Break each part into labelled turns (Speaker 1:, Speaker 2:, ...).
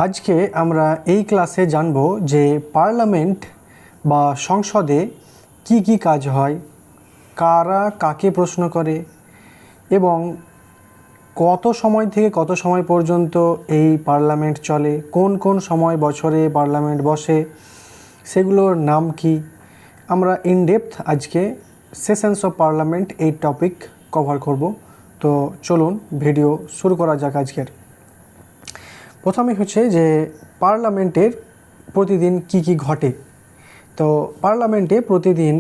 Speaker 1: আজকে আমরা এই ক্লাসে জানব যে পার্লামেন্ট বা সংসদে কি কি কাজ হয়, কারা কাকে প্রশ্ন করে এবং কত সময় থেকে কত সময় পর্যন্ত এই পার্লামেন্ট চলে, কোন কোন সময় বছরে পার্লামেন্ট বসে, সেগুলোর নাম কি। আমরা ইন ডেপথ আজকে সেশনস অফ পার্লামেন্ট এই টপিক কভার করব। তো চলুন ভিডিও শুরু করা যাক। আজকের প্রথমে হচ্ছে যে পার্লামেন্টের প্রতিদিন কি কি ঘটে। তো পার্লামেন্টে প্রতিদিন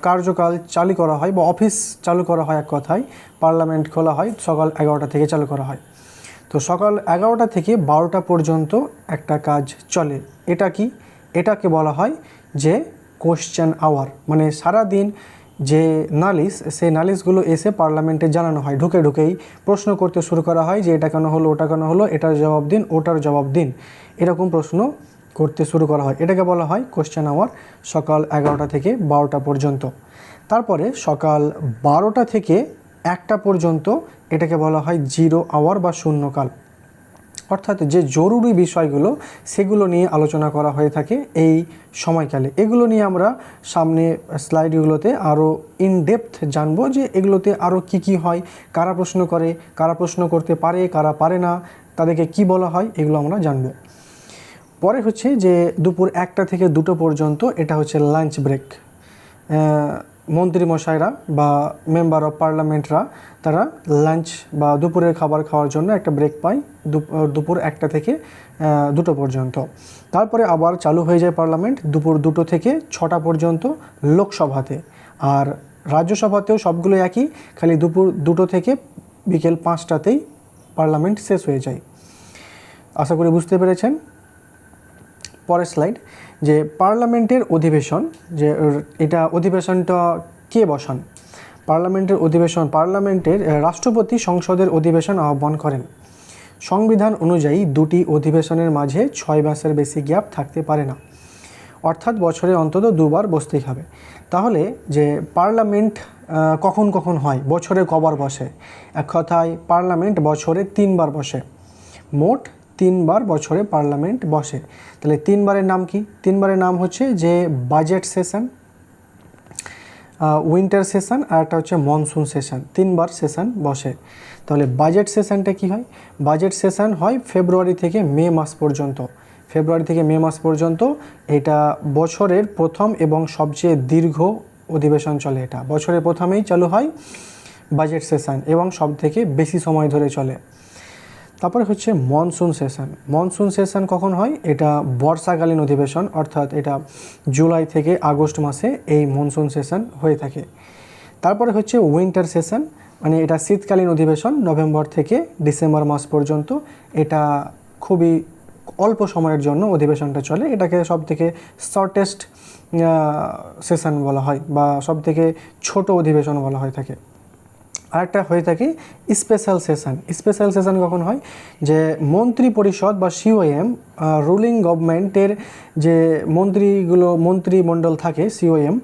Speaker 1: কার্যকাল চালু করা হয় বা অফিস চালু করা হয়, এক কথায় পার্লামেন্ট খোলা হয় সকাল 11টা থেকে চালু করা হয়। তো সকাল 11টা থেকে 12টা পর্যন্ত একটা কাজ চলে। এটা কি? এটাকে বলা হয় যে কোশ্চেন আওয়ার, মানে সারাদিন যে নালিশ, সেই নালিশগুলো এসে পার্লামেন্টে জানানো হয়। ঢুকেই প্রশ্ন করতে শুরু করা হয় যে এটা কেন হলো, ওটা কেন হলো, এটার জবাব দিন, ওটার জবাব দিন, এরকম প্রশ্ন করতে শুরু করা হয়। এটাকে বলা হয় কোশ্চেন আওয়ার, সকাল 11টা থেকে 12টা পর্যন্ত। তারপরে সকাল 12টা থেকে 1টা পর্যন্ত এটাকে বলা হয় জিরো আওয়ার বা শূন্যকাল, অর্থাৎ যে জরুরি বিষয়গুলো সেগুলো নিয়ে আলোচনা করা হয়ে থাকে এই সময়কালে। এগুলো নিয়ে আমরা সামনে স্লাইডগুলোতে আরও ইন ডেপথ জানবো যে এগুলোতে আরও কি কি হয়, কারা প্রশ্ন করে, কারা প্রশ্ন করতে পারে, কারা পারে না, তাদেরকে কি বলা হয়, এগুলো আমরা জানবো। পরে হচ্ছে যে দুপুর 1টা থেকে 2টো পর্যন্ত এটা হচ্ছে লাঞ্চ ব্রেক। মন্ত্রীমশাইরা বা মেম্বার অফ পার্লামেন্টরা তারা লাঞ্চ বা দুপুরের খাবার খাওয়ার জন্য একটা ব্রেক পায় দুপুর 1টা থেকে 2টো পর্যন্ত। তারপরে আবার চালু হয়ে যায় পার্লামেন্ট দুপুর 2টো থেকে 6টা পর্যন্ত লোকসভাতে। আর রাজ্যসভাতেও সবগুলো একই, খালি দুপুর 2টো থেকে বিকেল 5টাতেই পার্লামেন্ট শেষ হয়ে যায়। আশা করি বুঝতে পেরেছেন। পরের স্লাইড, যে পার্লামেন্টের অধিবেশন, যে এটা অধিবেশনটা কে বসান। পার্লামেন্টের অধিবেশন, পার্লামেন্টের রাষ্ট্রপতি সংসদের অধিবেশন আহ্বান করেন। সংবিধান অনুযায়ী দুটি অধিবেশনের মাঝে 6 মাসের বেশি গ্যাপ থাকতে পারে না, অর্থাৎ বছরে অন্তত দুবার বসতেই হবে। তাহলে যে পার্লামেন্ট কখন কখন হয়, বছরে কবার বসে? এক কথায় পার্লামেন্ট বছরে 3বার বসে। মোট 3বার বছরে পার্লামেন্ট বসে। তাহলে 3বারের নাম কি? 3বারের নাম হচ্ছে যে বাজেট সেশন, উইন্টার সেশন, আর একটা হচ্ছে মনসুন সেশন। 3বার সেশন বসে। তাহলে বাজেট সেশনটা কি হয়? বাজেট সেশন হয় ফেব্রুয়ারি থেকে মে মাস পর্যন্ত। ফেব্রুয়ারি থেকে মে মাস পর্যন্ত এটা বছরের প্রথম এবং সবচেয়ে দীর্ঘ অধিবেশন চলে। এটা বছরের প্রথমেই চালু হয় বাজেট সেশন এবং সব থেকে বেশি সময় ধরে চলে। তারপরে হচ্ছে মনসুন সেশন। মনসুন সেশন কখন হয়? এটা বর্ষাকালীন অধিবেশন, অর্থাৎ এটা জুলাই থেকে আগস্ট মাসে এই মনসুন সেশন হয়ে থাকে। তারপরে হচ্ছে উইন্টার সেশন, মানে এটা শীতকালীন অধিবেশন, নভেম্বর থেকে ডিসেম্বর মাস পর্যন্ত। এটা খুবই অল্প সময়ের জন্য অধিবেশনটা চলে। এটাকে সব থেকে শর্টেস্ট সেশন বলা হয় বা সব থেকে ছোট অধিবেশন বলা হয়ে থাকে। আরেকটা হয়ে থাকে স্পেশাল সেশন। স্পেশাল সেশন কখন হয়? যে মন্ত্রী পরিষদ বা সিওএম, রুলিং গভর্নমেন্টের যে মন্ত্রিমণ্ডল থাকে, সিওএম,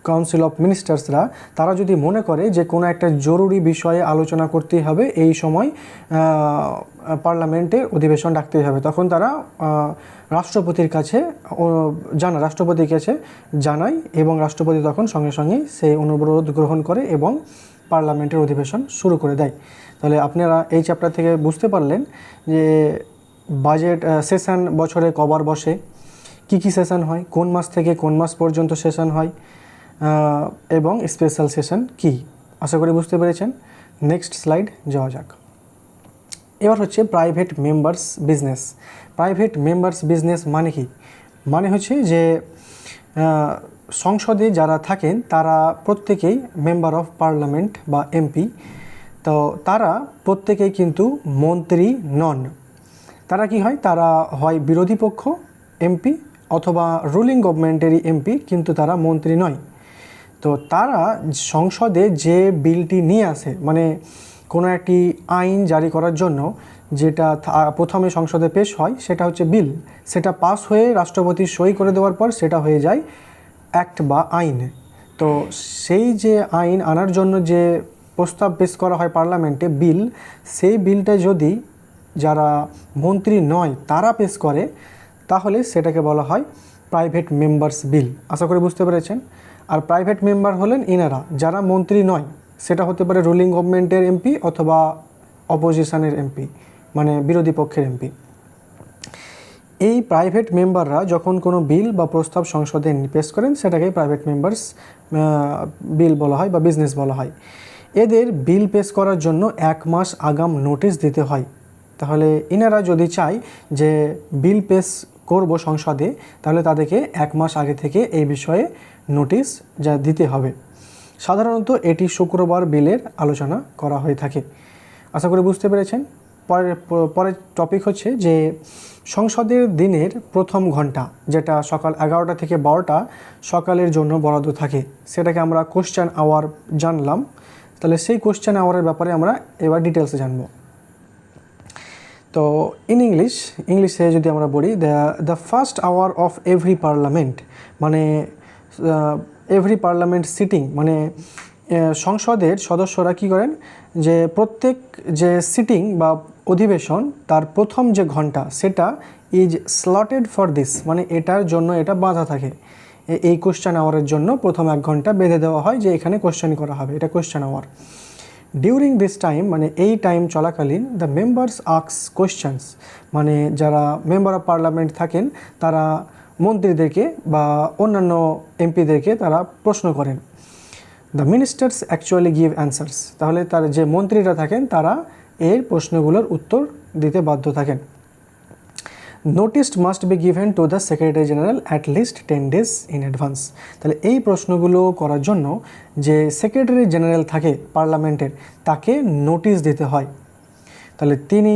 Speaker 1: কাউন্সিল অফ মিনিস্টার্সরা, তারা যদি মনে করে যে কোনো একটা জরুরি বিষয়ে আলোচনা করতেই হবে, এই সময় পার্লামেন্টের অধিবেশন ডাকতেই হবে, তখন তারা রাষ্ট্রপতির কাছে জানায় এবং রাষ্ট্রপতি তখন সঙ্গে সঙ্গে সেই অনুরোধ গ্রহণ করে এবং পার্লামেন্টের অধিবেশন শুরু করে দেয়। তাহলে আপনারা এই চ্যাপ্টার থেকে বুঝতে পারলেন যে বাজেট সেশন বছরে কবার বসে, কি কি সেশন হয়, কোন মাস থেকে কোন মাস পর্যন্ত সেশন হয় এবং স্পেশাল সেশন কি। আশা করি বুঝতে পেরেছেন। নেক্সট স্লাইড যাওয়া যাক। এবার হচ্ছে private members business. Private members business মানে কি? মানে হচ্ছে যে সংসদে যারা থাকেন তারা প্রত্যেকেই মেম্বার অফ পার্লামেন্ট বা এমপি। তো তারা প্রত্যেকেই কিন্তু মন্ত্রী নন। তারা কি হয়? তারা হয় বিরোধী পক্ষ এমপি অথবা রুলিং গভর্নমেন্টেরই এমপি, কিন্তু তারা মন্ত্রী নয়। তো তারা সংসদে যে বিলটি নিয়ে আসে, মানে কোনো একটি আইন জারি করার জন্য যেটা প্রথমে সংসদে পেশ হয়, সেটা হচ্ছে বিল। সেটা পাস হয়ে রাষ্ট্রপতি সই করে দেওয়ার পর সেটা হয়ে যায় অ্যাক্ট বা আইন। তো সেই যে আইন আনার জন্য যে প্রস্তাব পেশ করা হয় পার্লামেন্টে, বিল, সেই বিলটা যদি যারা মন্ত্রী নয় তারা পেশ করে, তাহলে সেটাকে বলা হয় প্রাইভেট মেম্বার্স বিল। আশা করি বুঝতে পেরেছেন। আর প্রাইভেট মেম্বার হলেন ইনারা, যারা মন্ত্রী নয়, সেটা হতে পারে রুলিং গভর্নমেন্টের এমপি অথবা অপোজিশনের এমপি, মানে বিরোধী পক্ষের এমপি। এই প্রাইভেট মেম্বাররা যখন কোনো বিল বা প্রস্তাব সংসদে পেশ করেন, সেটাকে প্রাইভেট মেম্বার্স বিল বলা হয় বা বিজনেস বলা হয়। এদের বিল পেশ করার জন্য 1 মাস আগাম নোটিশ দিতে হয়। তাহলে ইনারা যদি চায় যে বিল পেশ করব সংসদে, তাহলে তাদেরকে 1 মাস আগে থেকে এই বিষয়ে নোটিশ যা দিতে হবে। সাধারণত এটি শুক্রবার বিলের আলোচনা করা হয়ে থাকে। আশা করি বুঝতে পেরেছেন। পরের টপিক হচ্ছে যে সংসদের দিনের প্রথম ঘন্টা, যেটা সকাল 11টা থেকে 12টা সকালের জন্য বরাদ্দ থাকে, সেটাকে আমরা কোশ্চেন আওয়ার জানলাম। তাহলে সেই কোশ্চেন আওয়ারের ব্যাপারে আমরা এবার ডিটেলসে জানবো। তো ইন ইংলিশে যদি আমরা বলি, the first hour of every parliament, মানে এভরি পার্লামেন্ট সিটিং, মানে সংসদের সদস্যরা কী করেন, যে প্রত্যেক যে সিটিং বা অধিবেশন তার প্রথম যে ঘন্টা, সেটা ইজ স্লটেড ফর দিস, মানে এটার জন্য এটা বাঁধা থাকে। এই কোশ্চেন আওয়ারের জন্য প্রথম 1 ঘন্টা বেঁধে দেওয়া হয় যে এখানে কোশ্চেন করা হবে, এটা question hour. During this time, মানে এই টাইম চলাকালীন, দ্য মেম্বার্স আস্ক কোশ্চেন্স, মানে যারা মেম্বার অফ পার্লামেন্ট থাকেন তারা মন্ত্রীদেরকে বা অন্যান্য এমপিদেরকে তারা প্রশ্ন করেন। The ministers actually give answers, তাহলে তার যে মন্ত্রীরা থাকেন তারা এর প্রশ্নগুলোর উত্তর দিতে বাধ্য থাকেন। Notice must be given to the secretary general at least 10 days in advance. তাহলে এই প্রশ্নগুলো করার জন্য যে সেক্রেটারি জেনারেল থাকে পার্লামেন্টের, তাকে নোটিশ দিতে হয়। তাহলে তিনি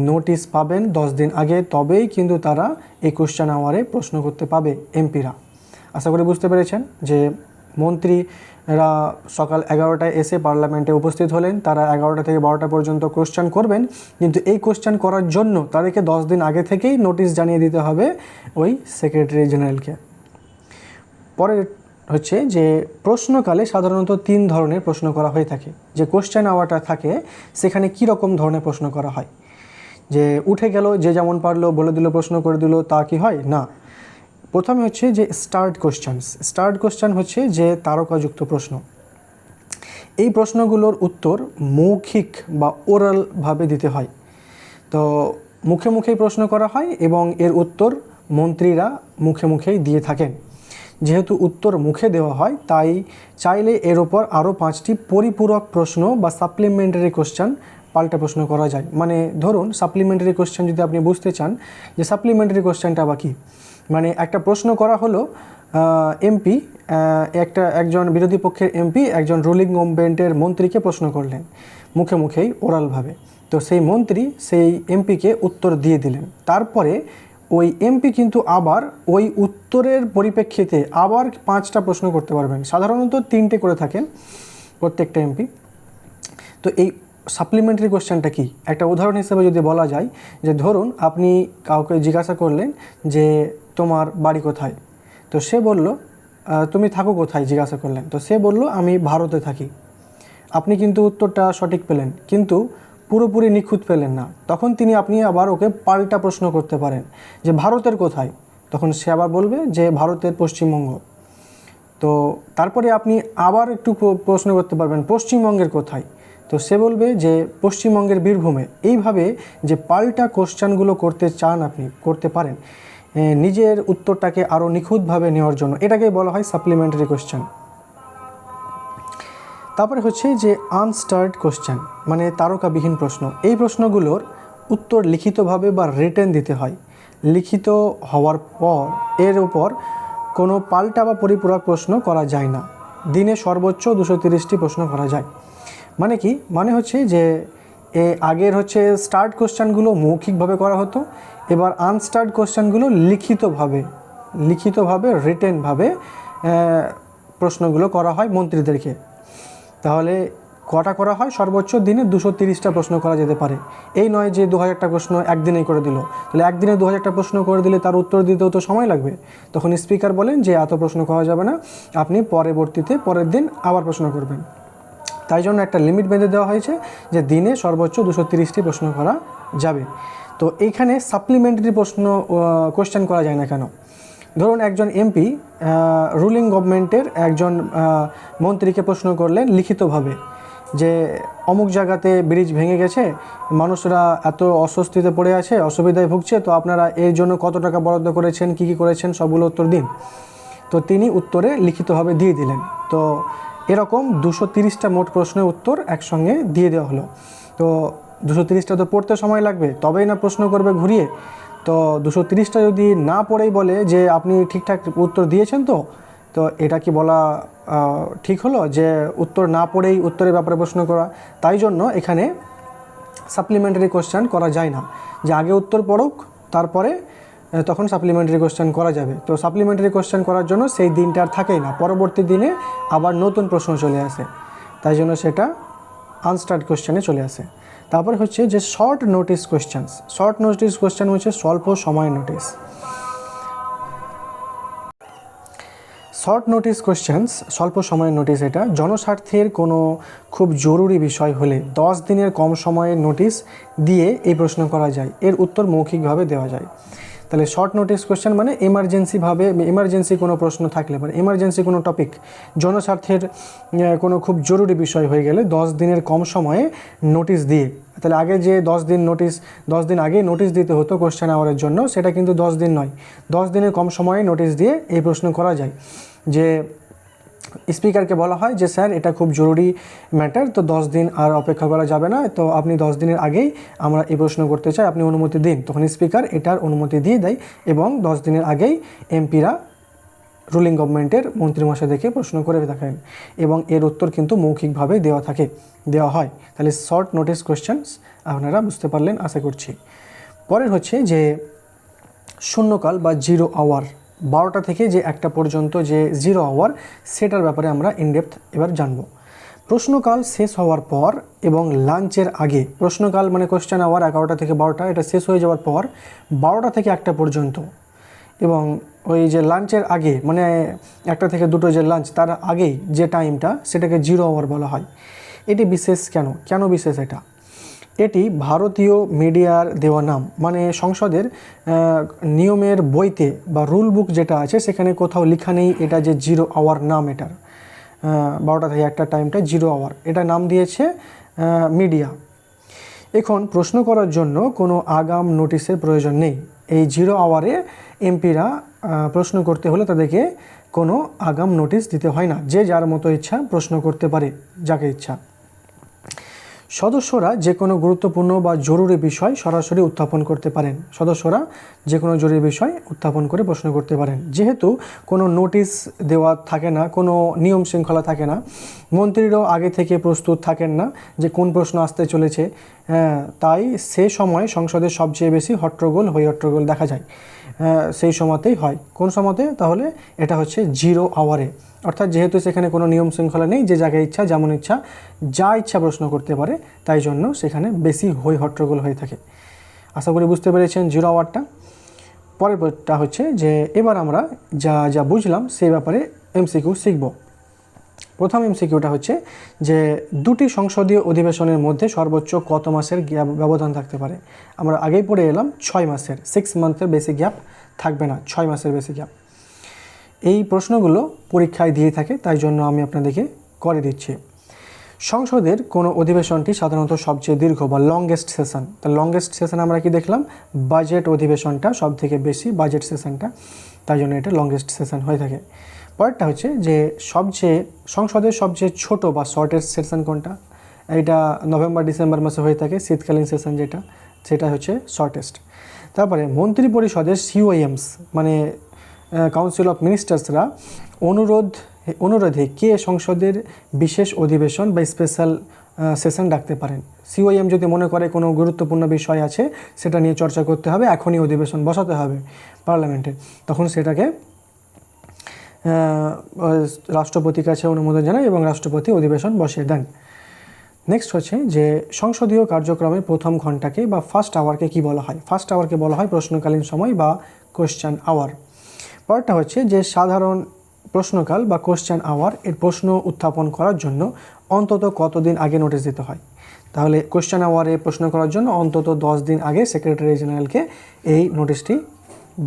Speaker 1: নোটিশ পাবেন 10 দিন আগে, তবেই কিন্তু তারা এই কোশ্চেন আওয়ারে প্রশ্ন করতে পাবে এমপিরা। আশা করি বুঝতে পেরেছেন যে মন্ত্রীরা সকাল 11টায় এসে পার্লামেন্টে উপস্থিত হলেন, তারা 11টা থেকে 12টা পর্যন্ত কোশ্চেন করবেন, কিন্তু এই কোশ্চেন করার জন্য তাদেরকে 10 দিন আগে থেকেই নোটিশ জানিয়ে দিতে হবে ওই সেক্রেটারি জেনারেলকে। পরে হচ্ছে যে প্রশ্নকালে সাধারণত 3 ধরনের প্রশ্ন করা হয়ে থাকে। যে কোশ্চেন আওয়ারটা থাকে সেখানে কী রকম ধরনের প্রশ্ন করা হয়, যে উঠে গেল, যে যেমন পারলো বলে দিল, প্রশ্ন করে দিল, তা কি হয় না। প্রথমে হচ্ছে যে স্টার্ট কোশ্চেন হচ্ছে যে তারকাযুক্ত প্রশ্ন। এই প্রশ্নগুলোর উত্তর মৌখিক বা ওরালভাবে দিতে হয়। তো মুখে মুখেই প্রশ্ন করা হয় এবং এর উত্তর মন্ত্রীরা মুখে মুখেই দিয়ে থাকেন। যেহেতু উত্তর মুখে দেওয়া হয়, তাই চাইলে এর ওপর আরও 5টি পরিপূরক প্রশ্ন বা সাপ্লিমেন্টারি কোশ্চেন পাল্টা প্রশ্ন করা যায়। মানে ধরুন সাপ্লিমেন্টারি কোশ্চেন যদি আপনি বুঝতে চান যে সাপ্লিমেন্টারি কোশ্চেনটা বা কী, মানে একটা প্রশ্ন করা হলো, এমপি একজন বিরোধী পক্ষের এমপি একজন রুলিং গভর্নমেন্টের মন্ত্রীকে প্রশ্ন করলেন মুখে মুখেই ওরালভাবে। তো সেই মন্ত্রী সেই এমপিকে উত্তর দিয়ে দিলেন। তারপরে ওই এমপি কিন্তু আবার ওই উত্তরের পরিপ্রেক্ষিতে আবার 5টা প্রশ্ন করতে পারবেন। সাধারণত 3টে করে থাকেন প্রত্যেকটা এমপি। তো এই সাপ্লিমেন্টারি কোশ্চেনটা কি, একটা উদাহরণ হিসেবে যদি বলা যায়, যে ধরুন আপনি কাউকে জিজ্ঞাসা করলেন যে তোমার বাড়ি কোথায়, তো সে বলল তুমি থাকো কোথায় জিজ্ঞাসা করলেন, তো সে বলল আমি ভারতে থাকি। আপনি কিন্তু উত্তরটা সঠিক পেলেন, কিন্তু পুরোপুরি নিখুঁত পেলেন না। তখন আপনি আবার ওকে পাল্টা প্রশ্ন করতে পারেন যে ভারতের কোথায়, তখন সে আবার বলবে যে ভারতের পশ্চিমবঙ্গ। তো তারপরে আপনি আবার একটু প্রশ্ন করতে পারবেন পশ্চিমবঙ্গের কোথায়, তো সে বলবে যে পশ্চিমবঙ্গের বীরভূমে। এইভাবে যে পাল্টা কোশ্চেনগুলো করতে চান আপনি করতে পারেন নিজের উত্তরটাকে আরও নিখুঁতভাবে নেওয়ার জন্য, এটাকেই বলা হয় সাপ্লিমেন্টারি কোশ্চেন। তারপরে হচ্ছে যে আনস্টার্ড কোশ্চেন, মানে তারকাবিহীন প্রশ্ন। এই প্রশ্নগুলোর উত্তর লিখিতভাবে বা রিটেন দিতে হয়। লিখিত হওয়ার পর এর উপর কোনো পাল্টা বা পরিপূরক প্রশ্ন করা যায় না। দিনে সর্বোচ্চ 230টি প্রশ্ন করা যায়। মানে কি, মানে হচ্ছে যে আগের হচ্ছে স্টার্ট কোশ্চেনগুলো মৌখিকভাবে করা হতো, এবার আনস্টার্ড কোশ্চেনগুলো লিখিতভাবে রিটেনভাবে প্রশ্নগুলো করা হয় মন্ত্রীদেরকে। তাহলে কটা করা হয়, সর্বোচ্চ দিনে 230টা প্রশ্ন করা যেতে পারে। এই নয় যে 2000টা প্রশ্ন একদিনেই করে দিল। তাহলে একদিনে 2000টা প্রশ্ন করে দিলে তার উত্তর দিতেও তো সময় লাগবে। তখন স্পিকার বলেন যে এত প্রশ্ন করা যাবে না, আপনি পরের দিন আবার প্রশ্ন করবেন। তাই জন্য একটা লিমিট বেঁধে দেওয়া হয়েছে যে দিনে সর্বোচ্চ 230টি প্রশ্ন করা যাবে। তো এইখানে সাপ্লিমেন্টারি প্রশ্ন কোয়েশ্চেন করা যায় না কেন? ধরুন একজন এমপি রুলিং গভর্নমেন্টের একজন মন্ত্রীকে প্রশ্ন করলেন লিখিতভাবে যে অমুক জায়গাতে ব্রিজ ভেঙে গেছে, মানুষরা এত অস্বস্তিতে পড়ে আছে, অসুবিধায় ভুগছে, তো আপনারা এর জন্য কত টাকা বরাদ্দ করেছেন, কী কী করেছেন সবগুলো উত্তর দিন। তো তিনি উত্তরে লিখিতভাবে দিয়ে দিলেন। তো এরকম 230টা মোট প্রশ্নের উত্তর একসঙ্গে দিয়ে দেওয়া হলো। তো 230টা তো পড়তে সময় লাগবে, তবেই না প্রশ্ন করবে ঘুরিয়ে। তো 230টা যদি না পড়েই বলে যে আপনি ঠিকঠাক উত্তর দিয়েছেন, তো এটা কি বলা ঠিক হলো যে উত্তর না পড়েই উত্তরের ব্যাপারে প্রশ্ন করা? তাই জন্য এখানে সাপ্লিমেন্টারি কোশ্চেন করা যায় না, যে আগে উত্তর পড়ুক তারপরে তখন সাপ্লিমেন্টারি কোশ্চেন করা যাবে। তো সাপ্লিমেন্টারি কোশ্চেন করার জন্য সেই দিনটা আর থাকেই না, পরবর্তী দিনে আবার নতুন প্রশ্ন চলে আসে, তাই জন্য সেটা আনস্টার্ট কোশ্চেনে চলে আসে। তারপরে হচ্ছে যে short notice questions. Short notice question হচ্ছে স্বল্প সময় নোটিস। শর্ট নোটিস কোশ্চেন্স, স্বল্প সময়ের নোটিস, এটা জনস্বার্থের কোনো খুব জরুরি বিষয় হলে 10 দিনের কম সময়ের নোটিস দিয়ে এই প্রশ্ন করা যায়, এর উত্তর মৌখিকভাবে দেওয়া যায়। তাহলে শর্ট নোটিস কোশ্চেন মানে এমার্জেন্সি কোনো প্রশ্ন থাকলে, মানে এমার্জেন্সি কোনো টপিক, জনস্বার্থের কোনো খুব জরুরি বিষয় হয়ে গেলে 10 দিনের কম সময়ে নোটিস দিয়ে। তাহলে আগে যে 10 দিন আগে নোটিস দিতে হতো কোশ্চেন আওয়ারের জন্য, সেটা কিন্তু 10 দিন নয়, 10 দিনের কম সময়ে নোটিস দিয়ে এই প্রশ্ন করা যায়। যে স্পিকারকে বলা হয় যে স্যার এটা খুব জরুরি ম্যাটার, তো 10 দিন আর অপেক্ষা করা যাবে না, তো আপনি 10 দিনের আগেই আমরা এই প্রশ্ন করতে চাই, আপনি অনুমতি দিন। তখন স্পিকার এটার অনুমতি দিয়ে দেয় এবং 10 দিনের আগেই এমপিরা রুলিং গভর্নমেন্টের মন্ত্রীমশাইদেরকে প্রশ্ন করে থাকেন এবং এর উত্তর কিন্তু মৌখিকভাবে দেওয়া হয়। তাহলে শর্ট নোটিস কোশ্চেন্স আপনারা বুঝতে পারলেন আশা করছি। পরের হচ্ছে যে শূন্যকাল বা 0 আওয়ার, 12টা থেকে যে 1টা পর্যন্ত যে 0 আওয়ার, সেটার ব্যাপারে আমরা ইনডেপথ এবার জানব। প্রশ্নকাল শেষ হওয়ার পর এবং লাঞ্চের আগে, প্রশ্নকাল মানে কোশ্চেন আওয়ার 11টা থেকে 12টা, এটা শেষ হয়ে যাওয়ার পর 12টা থেকে 1টা পর্যন্ত, এবং ওই যে লাঞ্চের আগে মানে 1টা থেকে 2টো যে লাঞ্চ, তার আগেই যে টাইমটা, সেটাকে 0 আওয়ার বলা হয়। এটি বিশেষ কেন বিশেষ? এটি ভারতীয় মিডিয়ার দেওয়া নাম, মানে সংসদের নিয়মের বইতে বা রুল বুক যেটা আছে সেখানে কোথাও লেখা নেই এটা যে 0 আওয়ার নাম এটার। 12টা থেকে 1টা টাইমটা 0 আওয়ার, এটা নাম দিয়েছে মিডিয়া। এখন প্রশ্ন করার জন্য কোনো আগাম নোটিশের প্রয়োজন নেই। এই 0 আওয়ারে এমপিরা প্রশ্ন করতে হলে তাদেরকে কোনো আগাম নোটিশ দিতে হয় না, যে যার মতো ইচ্ছা প্রশ্ন করতে পারে, যাকে ইচ্ছা। সদস্যরা যে কোনো গুরুত্বপূর্ণ বা জরুরি বিষয় সরাসরি উত্থাপন করতে পারেন। সদস্যরা যে কোনো জরুরি বিষয় উত্থাপন করে প্রশ্ন করতে পারেন। যেহেতু কোনো নোটিশ দেওয়া থাকে না, কোনো নিয়ম শৃঙ্খলা থাকে না, মন্ত্রীরাও আগে থেকে প্রস্তুত থাকেন না যে কোন প্রশ্ন আসতে চলেছে, তাই সে সময় সংসদের সবচেয়ে বেশি হট্টগোল দেখা যায় সেই সময়তেই হয়। কোন সময়তে? তাহলে এটা হচ্ছে 0 আওয়ারে, অর্থাৎ যেহেতু সেখানে কোনো নিয়ম শৃঙ্খলা নেই, যে জায়গায় ইচ্ছা যেমন ইচ্ছা যা ইচ্ছা প্রশ্ন করতে পারে, তাই জন্য সেখানে বেশি হট্টগোল হয়ে থাকে। আশা করি বুঝতে পেরেছেন 0 আওয়ারটা। পরেরটা হচ্ছে যে এবার আমরা যা বুঝলাম সেই ব্যাপারে এমসিকিউ শিখব। প্রথম এমসিকিউটা হচ্ছে যে 2টি সংসদীয় অধিবেশনের মধ্যে সর্বোচ্চ কত মাসের ব্যবধান থাকতে পারে? আমরা আগেই পড়ে এলাম 6 মাসের, 6 মান্থের বেশি গ্যাপ থাকবে না, 6 মাসের বেশি গ্যাপ। এই প্রশ্নগুলো পরীক্ষায় দিয়ে থাকে, তাই জন্য আমি আপনাদেরকে করে দিচ্ছি। সংসদের কোনো অধিবেশনটি সাধারণত সবচেয়ে দীর্ঘ বা লংগেস্ট সেশন। তো লংগেস্ট সেশন আমরা কি দেখলাম? বাজেট অধিবেশনটা সব থেকে বেশি, বাজেট সেশনটা, তাই জন্য এটা লংগেস্ট সেশন হয়ে থাকে। পরেরটা হচ্ছে যে সংসদের সবচেয়ে ছোট বা শর্টেস্ট সেশন কোনটা? এটা নভেম্বর-ডিসেম্বর মাসে হয়ে থাকে, শীতকালীন সেশন সেটা হচ্ছে শর্টেস্ট। তারপরে মন্ত্রী পরিষদের সিওএমস মানে কাউন্সিল অফ মিনিস্টার্সরা অনুরোধে কে সংসদের বিশেষ অধিবেশন বা স্পেশাল সেশন ডাকতে পারেন? সিওএম যদি মনে করে কোনো গুরুত্বপূর্ণ বিষয় আছে, সেটা নিয়ে চর্চা করতে হবে, এখনই অধিবেশন বসাতে হবে পার্লামেন্টে, তখন সেটাকে রাষ্ট্রপতির কাছে অনুমোদন জানায় এবং রাষ্ট্রপতি অধিবেশন বসিয়ে দেন। নেক্সট হচ্ছে যে সংসদীয় কার্যক্রমের প্রথম ঘন্টাকে বা ফার্স্ট আওয়ারকে কি বলা হয়? ফার্স্ট আওয়ারকে বলা হয় প্রশ্নকালীন সময় বা কোশ্চেন আওয়ার। পরেরটা হচ্ছে যে সাধারণ প্রশ্নকাল বা কোশ্চেন আওয়ার এর প্রশ্ন উত্থাপন করার জন্য অন্তত কতদিন আগে নোটিশ দিতে হয়? তাহলে কোশ্চেন আওয়ারে প্রশ্ন করার জন্য অন্তত 10 দিন আগে সেক্রেটারি জেনারেলকে এই নোটিশটি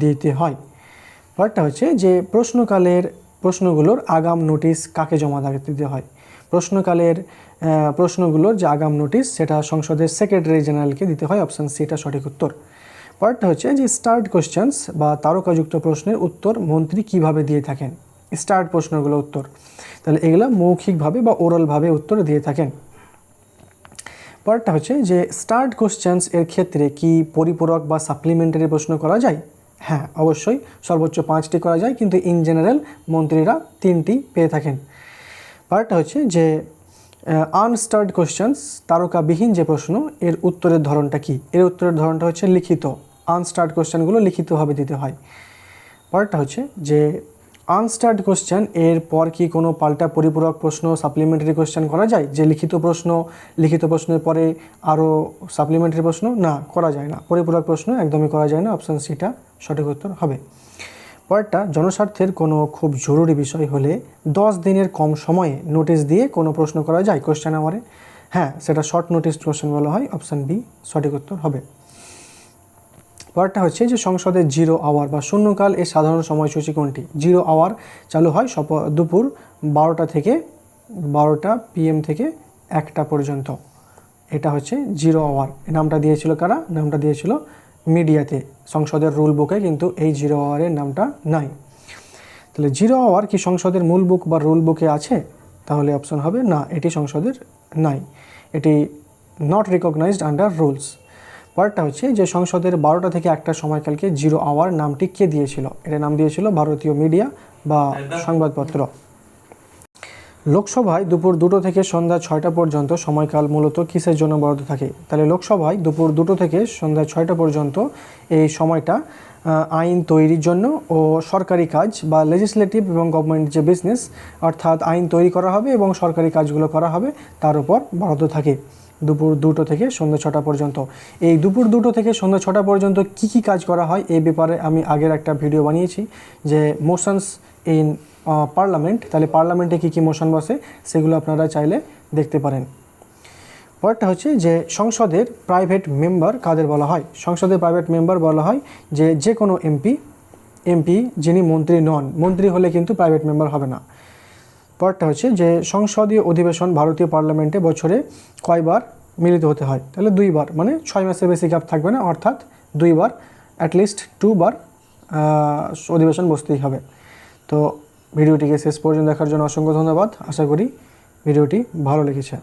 Speaker 1: দিতে হয়। পরেরটা হচ্ছে যে প্রশ্নকালের প্রশ্নগুলোর আগাম নোটিশ কাকে জমা দিতে হয়? প্রশ্নকালের প্রশ্নগুলোর যে আগাম নোটিশ সেটা সংসদের সেক্রেটারি জেনারেলকে দিতে হয়। অপশান সি এটা সঠিক উত্তর। পরেরটা হচ্ছে যে স্টার্ট কোশ্চেন্স বা তারকাযুক্ত প্রশ্নের উত্তর মন্ত্রী কিভাবে দিয়ে থাকেন? স্টার্ট প্রশ্নগুলো উত্তর, তাহলে এগুলো মৌখিকভাবে বা ওরালভাবে উত্তর দিয়ে থাকেন। পরেরটা হচ্ছে যে স্টার্ট কোশ্চেন্স এর ক্ষেত্রে কি পরিপূরক বা সাপ্লিমেন্টারি প্রশ্ন করা যায়? হ্যাঁ, অবশ্যই সর্বোচ্চ 5টি করা যায়, কিন্তু ইন জেনারেল মন্ত্রীরা 3টি পেয়ে থাকেন। পরেরটা হচ্ছে যে আনস্টার্ড কোশ্চেন্স তারকাবিহীন যে প্রশ্ন এর উত্তরের ধরনটা কি? এর উত্তরের ধরনটা হচ্ছে লিখিত। আনস্টার্ড কোশ্চেনগুলো লিখিতভাবে দিতে হয়। পরেরটা হচ্ছে যে আনস্টার্ড কোশ্চেন এর পর কি কোনো পাল্টা পরিপূরক প্রশ্ন সাপ্লিমেন্টারি কোশ্চেন করা যায়? যে লিখিত প্রশ্নের পরে আরও সাপ্লিমেন্টারি প্রশ্ন না করা যায় না, পরিপূরক প্রশ্ন একদমই করা যায় না। অপশান সিটা সঠিক উত্তর হবে। পরেরটা জনস্বার্থের কোনো খুব জরুরি বিষয় হলে 10 দিনের কম সময়ে নোটিশ দিয়ে কোনো প্রশ্ন করা যায় কোশ্চেন আওয়ারে? হ্যাঁ, সেটা শর্ট নোটিস কোশ্চেন বলা হয়। অপশান বি সঠিক উত্তর হবে। পরেরটা হচ্ছে যে সংসদের 0 আওয়ার বা শূন্যকাল এর সাধারণ সময়সূচি কোনটি? 0 আওয়ার চালু হয় দুপুর 12টা PM থেকে 1টা পর্যন্ত। এটা হচ্ছে 0 আওয়ার। নামটা দিয়েছিল কারা? নামটা দিয়েছিল মিডিয়াতে। সংসদের রুল বুকে কিন্তু এই 0 আওয়ারের নামটা নাই। তাহলে 0 আওয়ার কি সংসদের মূল বুক বা রুল বুকে আছে? তাহলে অপশন হবে না, এটি সংসদের নাই, এটি নট রিকগনাইজড আন্ডার রুলস। পরেরটা হচ্ছে যে সংসদের 12টা থেকে 1টা সময়কালকে 0 আওয়ার নামটি কে দিয়েছিল? এর নাম দিয়েছিল ভারতীয় মিডিয়া বা সংবাদপত্র। লোকসভায় দুপুর 2টো থেকে সন্ধ্যা 6টা পর্যন্ত সময়কাল মূলত কিসের জন্য বরাদ্দ থাকে? তাহলে লোকসভায় দুপুর 2টো থেকে সন্ধ্যা 6টা পর্যন্ত এই সময়টা আইন তৈরির জন্য ও সরকারি কাজ বা লেজিসলেটিভ এবং গভর্নমেন্ট যে বিজনেস, অর্থাৎ আইন তৈরি করা হবে এবং সরকারি কাজগুলো করা হবে, তার উপর বরাদ্দ থাকে দুপুর 2টো থেকে সন্ধ্যা 6টা পর্যন্ত। এই দুপুর 2টো থেকে সন্ধ্যা 6টা পর্যন্ত কি কাজ করা হয় এই ব্যাপারে আমি আগের একটা ভিডিও বানিয়েছি, যে মোশনস ইন পার্লামেন্ট। তাহলে পার্লামেন্টে কী মোশন বসে সেগুলো আপনারা চাইলে দেখতে পারেন। পরেরটা হচ্ছে যে সংসদের প্রাইভেট মেম্বার কাদের বলা হয়? সংসদের প্রাইভেট মেম্বার বলা হয় যে কোনো এমপি যিনি মন্ত্রী নন। মন্ত্রী হলে কিন্তু প্রাইভেট মেম্বার হবে না। পরেরটা হচ্ছে যে সংসদীয় অধিবেশন ভারতীয় পার্লামেন্টে বছরে কয়বার মিলিত হতে হয়? তাহলে 2বার, মানে 6 মাসের বেশি গ্যাপ থাকবে না, অর্থাৎ 2বার, অ্যাটলিস্ট 2বার অধিবেশন বসতেই হবে। তো ভিডিওটিকে শেষ পর্যন্ত দেখার জন্য অসংখ্য ধন্যবাদ। আশা করি ভিডিওটি ভালো লেগেছে।